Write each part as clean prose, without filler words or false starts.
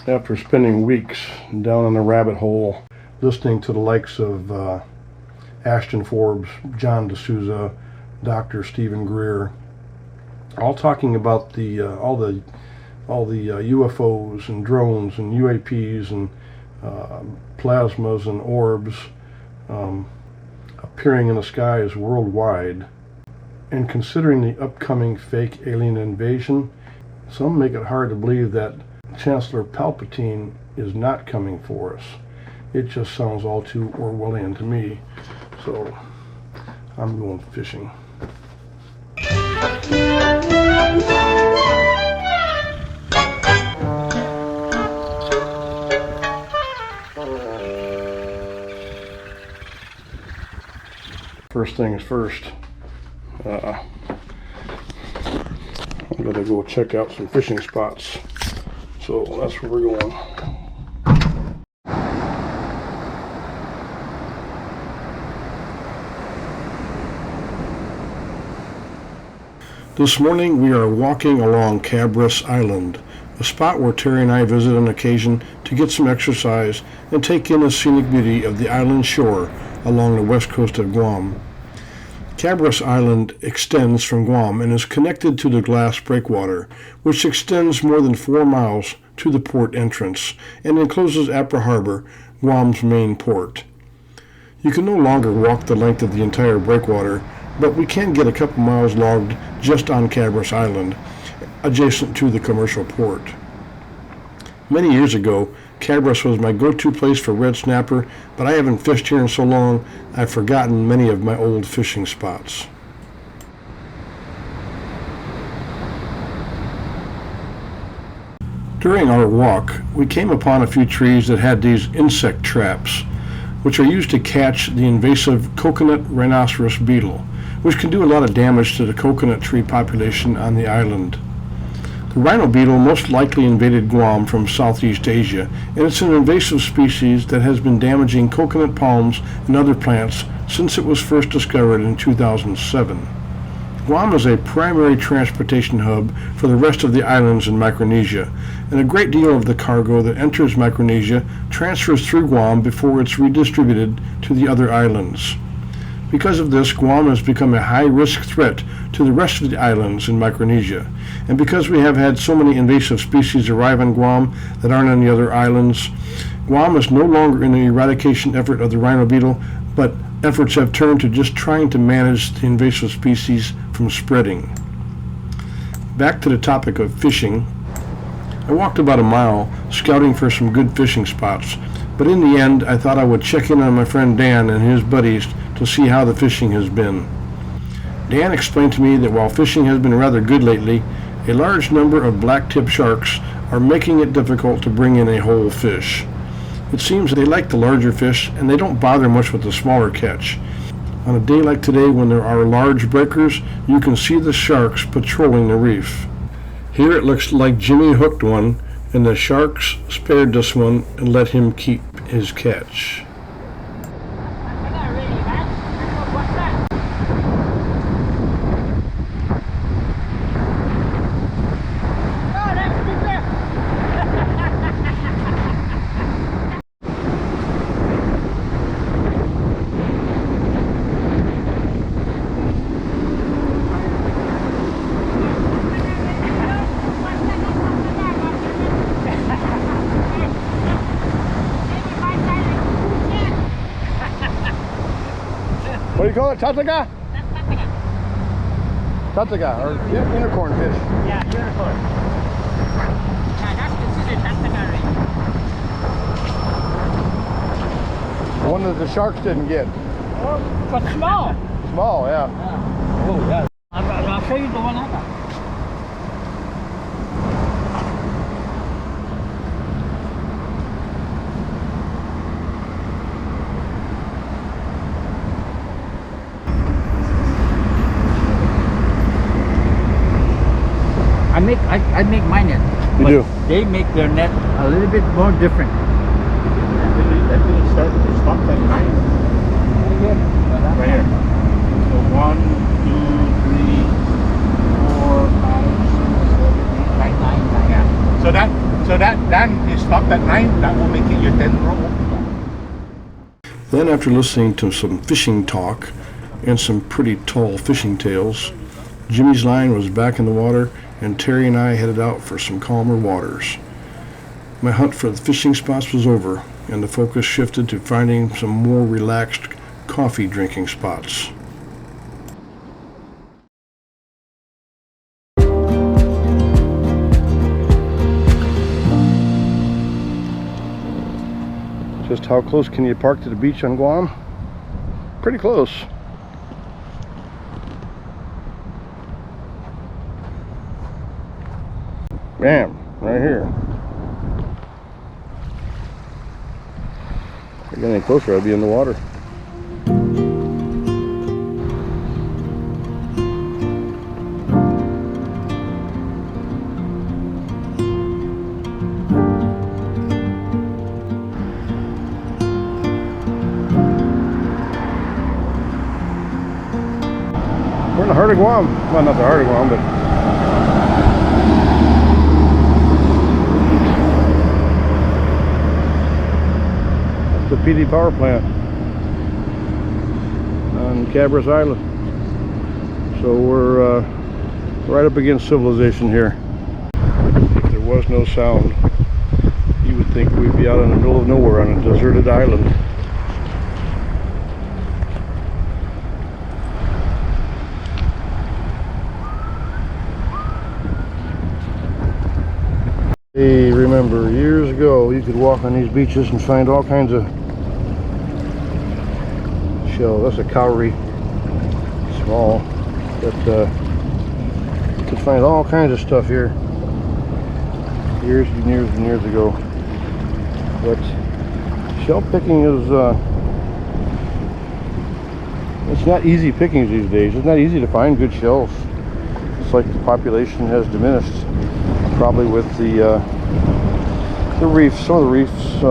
After spending weeks down in the rabbit hole, listening to the likes of Ashton Forbes, John D'Souza, Dr. Stephen Greer, all talking about the all the UFOs and drones and UAPs and plasmas and orbs appearing in the skies worldwide. And considering the upcoming fake alien invasion, some make it hard to believe that Chancellor Palpatine is not coming for us. It just sounds all too Orwellian to me. So I'm going fishing. First things first, I'm gonna go check out some fishing spots. So that's where we're going. This morning we are walking along Cabras Island, a spot where Terry and I visit on occasion to get some exercise and take in the scenic beauty of the island shore along the west coast of Guam. Cabras Island extends from Guam and is connected to the glass breakwater, which extends more than 4 miles to the port entrance and encloses Apra Harbor, Guam's main port. You can no longer walk the length of the entire breakwater, but we can get a couple miles logged just on Cabras Island, adjacent to the commercial port. Many years ago, Cabras was my go-to place for red snapper, but I haven't fished here in so long, I've forgotten many of my old fishing spots. During our walk, we came upon a few trees that had these insect traps, which are used to catch the invasive coconut rhinoceros beetle, which can do a lot of damage to the coconut tree population on the island. The rhino beetle most likely invaded Guam from Southeast Asia, and it's an invasive species that has been damaging coconut palms and other plants since it was first discovered in 2007. Guam is a primary transportation hub for the rest of the islands in Micronesia, and a great deal of the cargo that enters Micronesia transfers through Guam before it's redistributed to the other islands. Because of this, Guam has become a high-risk threat to the rest of the islands in Micronesia. And because we have had so many invasive species arrive on Guam that aren't on the other islands, Guam is no longer in the eradication effort of the rhino beetle, but efforts have turned to just trying to manage the invasive species from spreading. Back to the topic of fishing, I walked about a mile scouting for some good fishing spots, but in the end I thought I would check in on my friend Dan and his buddies to see how the fishing has been. Dan explained to me that while fishing has been rather good lately, a large number of black-tip sharks are making it difficult to bring in a whole fish. It seems they like the larger fish and they don't bother much with the smaller catch. On a day like today when there are large breakers, you can see the sharks patrolling the reef. Here it looks like Jimmy hooked one, and the sharks spared this one and let him keep his catch. What do you call it? Tataga? Tataga, or unicorn fish. Yeah, unicorn. Yeah, that's considered tataga. The one that the sharks didn't get. Oh, but small. Small, yeah. Oh, yeah. I'll show you the one I got. I make my net. You do? They make their net a little bit more different. Let me start like mine. Right here. So 1, 2, 3, 4, 5, 6, 7, 8, 9, 9. Yeah. So that is stop at 9, that will make it your 10th row. Then, after listening to some fishing talk and some pretty tall fishing tales, Jimmy's line was back in the water, and Terry and I headed out for some calmer waters. My hunt for the fishing spots was over, and the focus shifted to finding some more relaxed coffee drinking spots. Just how close can you park to the beach on Guam? Pretty close. Bam, right here. If I got any closer, I'd be in the water. We're in the heart of Guam. Well, not the heart of Guam, but that's the PD power plant on Cabras Island. So we're right up against civilization here. If there was no sound, you would think we'd be out in the middle of nowhere on a deserted island. Hey, remember years ago you could walk on these beaches and find all kinds of shells. That's a cowrie, small, but you could find all kinds of stuff here years and years and years ago. But shell picking is it's not easy pickings these days. It's not easy to find good shells. It's like the population has diminished. Probably with the reefs, some of the reefs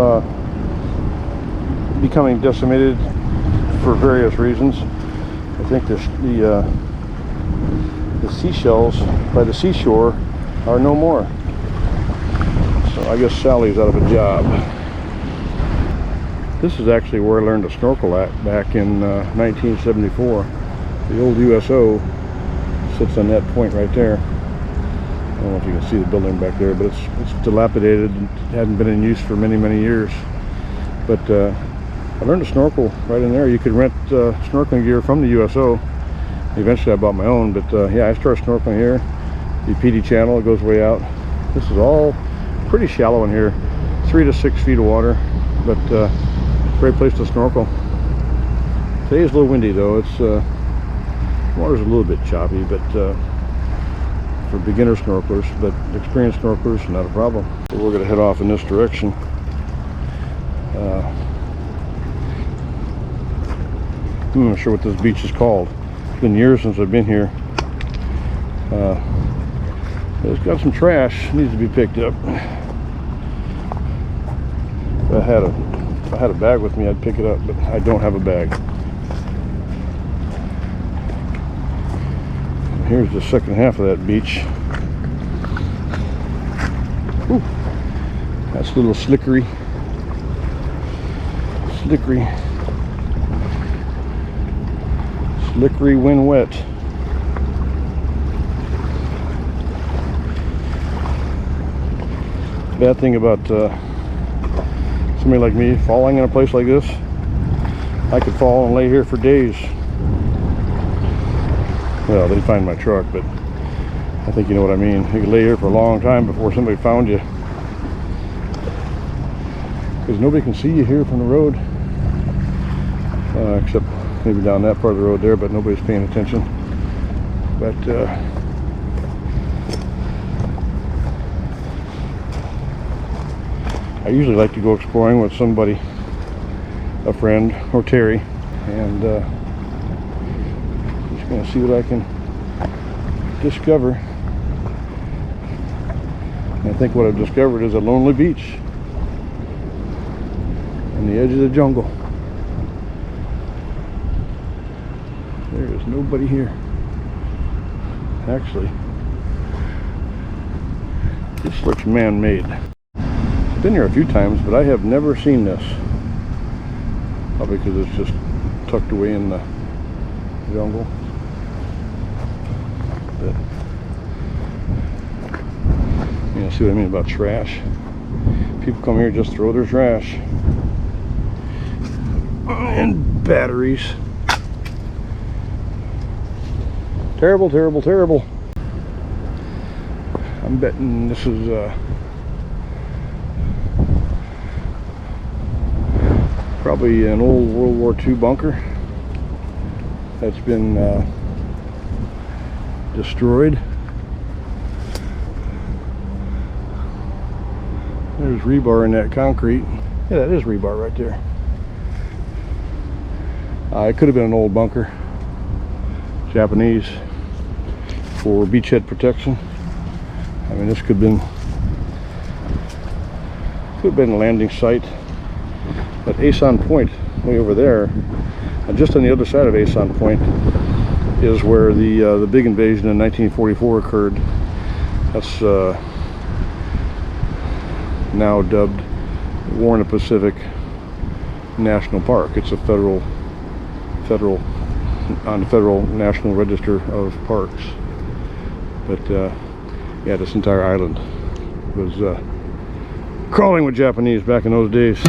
becoming decimated for various reasons. I think the seashells by the seashore are no more. So I guess Sally's out of a job. This is actually where I learned to snorkel at back in 1974. The old USO sits on that point right there. I don't know if you can see the building back there, but it's dilapidated and hadn't been in use for many, many years. But I learned to snorkel right in there. You could rent snorkeling gear from the USO. Eventually I bought my own, but yeah, I started snorkeling here. The PD channel, it goes way out. This is all pretty shallow in here. 3 to 6 feet of water, but great place to snorkel. Today is a little windy though. It's water's a little bit choppy, but for beginner snorkelers, but experienced snorkelers, not a problem. So we're going to head off in this direction. I'm not sure what this beach is called. It's been years since I've been here. It's got some trash, needs to be picked up. If I had a bag with me, I'd pick it up, but I don't have a bag. Here's the second half of that beach. Whew. That's a little slickery. Slickery when wet. Bad thing about somebody like me falling in a place like this, I could fall and lay here for days. Well, they'd find my truck, but I think you know what I mean. You could lay here for a long time before somebody found you. Because nobody can see you here from the road. Except maybe down that part of the road there, but nobody's paying attention. But I usually like to go exploring with somebody, a friend, or Terry, and just gonna see what I can discover. And I think what I've discovered is a lonely beach on the edge of the jungle. There is nobody here. Actually, this looks man-made. been here a few times, but I have never seen this. Probably because it's just tucked away in the jungle. But, you know, see what I mean about trash? People come here just throw their trash. And batteries. Terrible, terrible, terrible. I'm betting this is probably an old World War II bunker that's been destroyed. There's rebar in that concrete. Yeah, that is rebar right there. It could have been an old bunker, Japanese, for beachhead protection. I mean, this could have been a landing site. But Asan Point, way over there, and just on the other side of Asan Point, is where the big invasion in 1944 occurred. That's now dubbed War in the Pacific National Park. It's a federal on the Federal National Register of Parks. But yeah, this entire island was crawling with Japanese back in those days.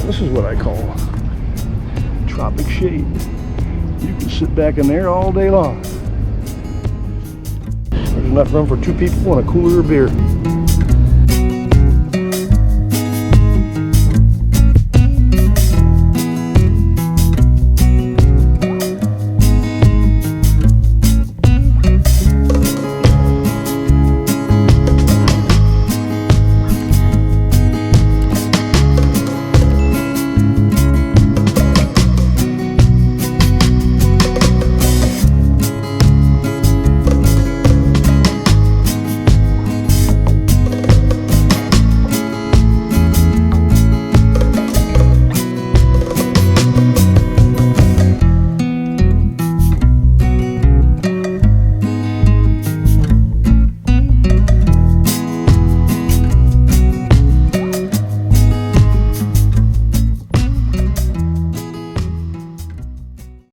This is what I call tropic shade. You can sit back in there all day long. There's enough room for 2 people and a cooler of beer.